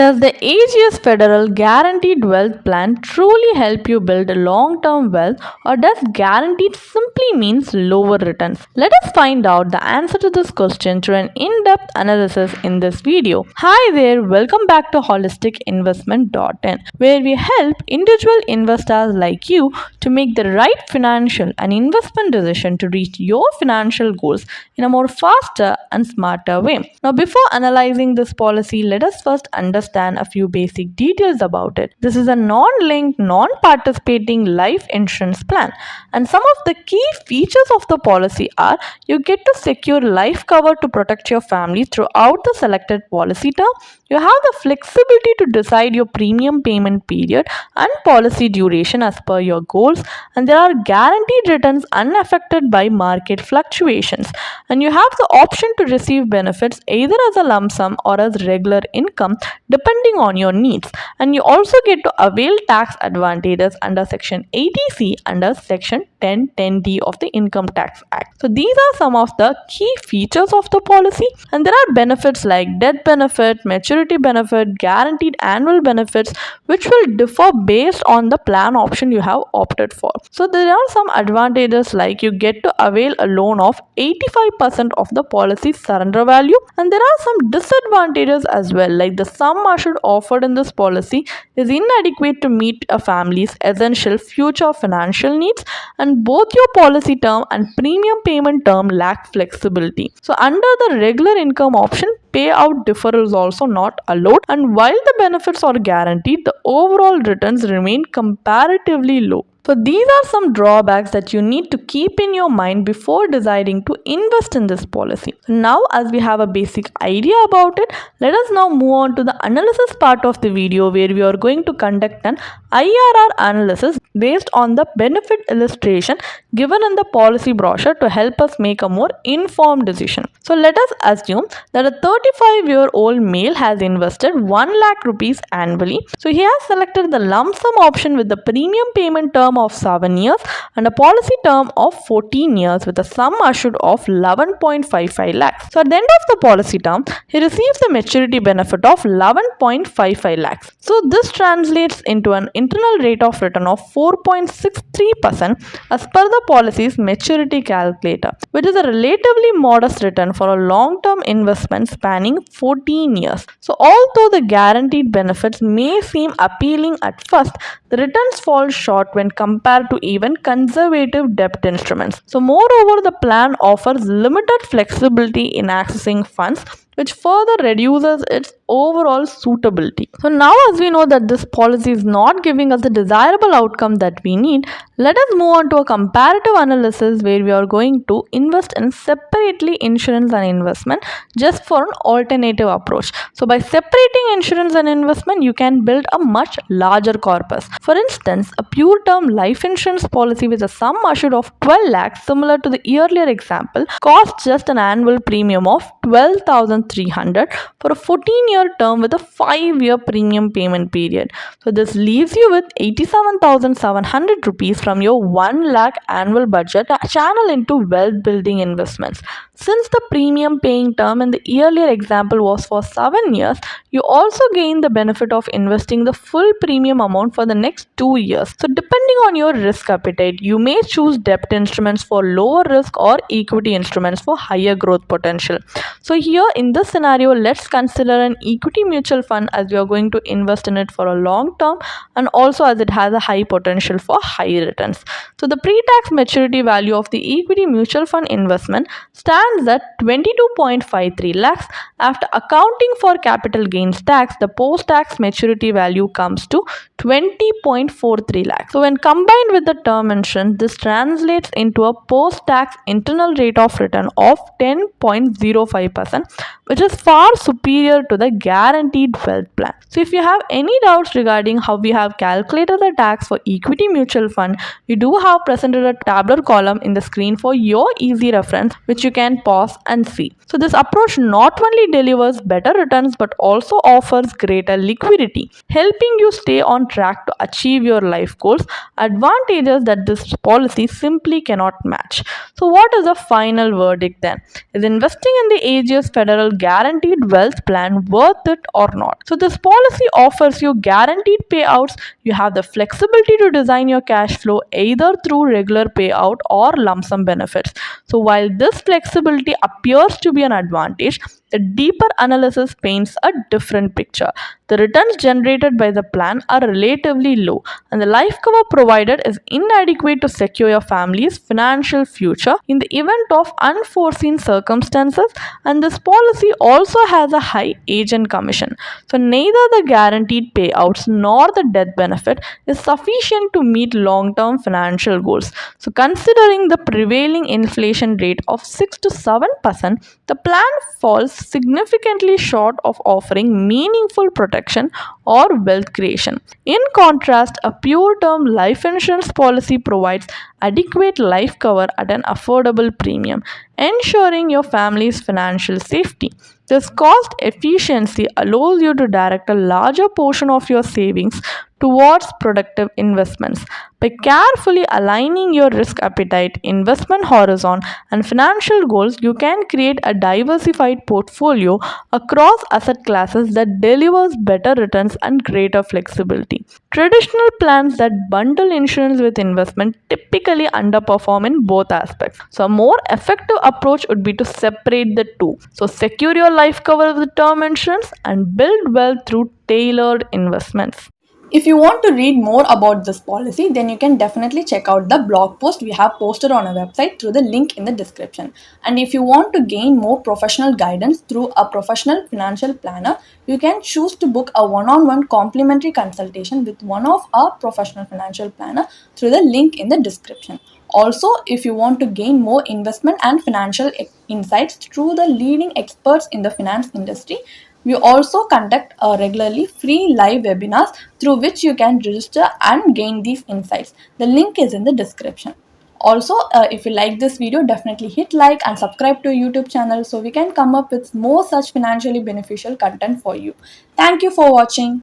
Does the Ageas Federal Guaranteed Wealth Plan truly help you build long term wealth, or does guaranteed simply means lower returns? Let us find out the answer to this question through an in depth analysis in this video. Hi there, welcome back to holisticinvestment.in, where we help individual investors like you to make the right financial and investment decision to reach your financial goals in a more faster and smarter way. Now, before analyzing this policy, let us first understand a few basic details about it. This is a non-linked, non-participating life insurance plan, and some of the key features of the policy are: you get to secure life cover to protect your family throughout the selected policy term. You have the flexibility to decide your premium payment period and policy duration as per your goals, and there are guaranteed returns unaffected by market fluctuations, and you have the option to receive benefits either as a lump sum or as regular income depending on your needs, and you also get to avail tax advantages under section 80C under section 1010D of the Income Tax Act. So these are some of the key features of the policy, and there are benefits like death benefit, maturity benefit, guaranteed annual benefits, which will differ based on the plan option you have opted for. So there are some advantages like you get to avail a loan of 85% of the policy's surrender value, and there are some disadvantages as well, like the sum assured offered in this policy is inadequate to meet a family's essential future financial needs, and both your policy term and premium payment term lack flexibility. So under the regular income option, payout deferral is also not allowed, and while the benefits are guaranteed, the overall returns remain comparatively low. So these are some drawbacks that you need to keep in your mind before deciding to invest in this policy. Now, as we have a basic idea about it, let us now move on to the analysis part of the video, where we are going to conduct an IRR analysis based on the benefit illustration given in the policy brochure to help us make a more informed decision. So let us assume that a 35-year-old male has invested 1 lakh rupees annually. So he has selected the lump sum option with the premium payment term of 7 years and a policy term of 14 years with a sum assured of 11.55 lakhs. So at the end of the policy term, he receives the maturity benefit of 11.55 lakhs. So this translates into an internal rate of return of 4.63% as per the policy's maturity calculator, which is a relatively modest return for a long-term investment spanning 14 years. So although the guaranteed benefits may seem appealing at first, the returns fall short when compared to even conservative debt instruments. So moreover, the plan offers limited flexibility in accessing funds, which further reduces its overall suitability. So now, as we know that this policy is not giving us the desirable outcome that we need, let us move on to a comparative analysis where we are going to invest in separately insurance and investment just for an alternative approach. So by separating insurance and investment, you can build a much larger corpus. For instance, a pure term life insurance policy with a sum assured of 12 lakhs, similar to the earlier example, costs just an annual premium of 12,300 for a 14-year term with a 5-year premium payment period. So this leaves you with 87,700 rupees from your 1 lakh annual budget to channel into wealth building investments. Since the premium paying term in the earlier example was for 7 years, you also gain the benefit of investing the full premium amount for the next 2 years. So depending on your risk appetite, you may choose debt instruments for lower risk or equity instruments for higher growth potential. So here in this scenario, let's consider an equity mutual fund, as we are going to invest in it for a long term, and also as it has a high potential for high returns. So the pre-tax maturity value of the equity mutual fund investment stands at 22.53 lakhs. After accounting for capital gains tax, the post-tax maturity value comes to 20.43 lakhs. So when combined with the term insurance, this translates into a post-tax internal rate of return of 10.05%, which is far superior to the guaranteed wealth plan. So if you have any doubts regarding how we have calculated the tax for equity mutual fund, we do have presented a tabular column in the screen for your easy reference, which you can pause and see. So this approach not only delivers better returns but also offers greater liquidity, helping you stay on track to achieve your life goals, advantages that this policy simply cannot match. So, what is the final verdict then? Is investing in the Ageas Federal Guaranteed Wealth Plan worth it or not? So, this policy offers you guaranteed payouts. You have the flexibility to design your cash flow either through regular payout or lump sum benefits. So, while this flexibility appears to be an advantage, the deeper analysis paints a different picture. The returns generated by the plan are relatively low, and the life cover provided is inadequate to secure your family's financial future in the event of unforeseen circumstances. And this policy also has a high agent commission. So, neither the guaranteed payouts nor the death benefit is sufficient to meet long term financial goals. So, considering the prevailing inflation rate of 6 to 7%, the plan falls significantly short of offering meaningful protection or wealth creation. In contrast, a pure term life insurance policy provides adequate life cover at an affordable premium, ensuring your family's financial safety. This cost efficiency allows you to direct a larger portion of your savings towards productive investments. By carefully aligning your risk appetite, investment horizon, and financial goals, you can create a diversified portfolio across asset classes that delivers better returns and greater flexibility. Traditional plans that bundle insurance with investment typically underperform in both aspects. So, a more effective approach would be to separate the two. So, secure your life cover with term insurance and build wealth through tailored investments. If you want to read more about this policy, then you can definitely check out the blog post we have posted on our website through the link in the description. And if you want to gain more professional guidance through a professional financial planner, you can choose to book a one-on-one complimentary consultation with one of our professional financial planner through the link in the description. Also, if you want to gain more investment and financial insights through the leading experts in the finance industry, we also conduct regularly free live webinars through which you can register and gain these insights. The link is in the description. Also, if you like this video, definitely hit like and subscribe to our YouTube channel so we can come up with more such financially beneficial content for you. Thank you for watching.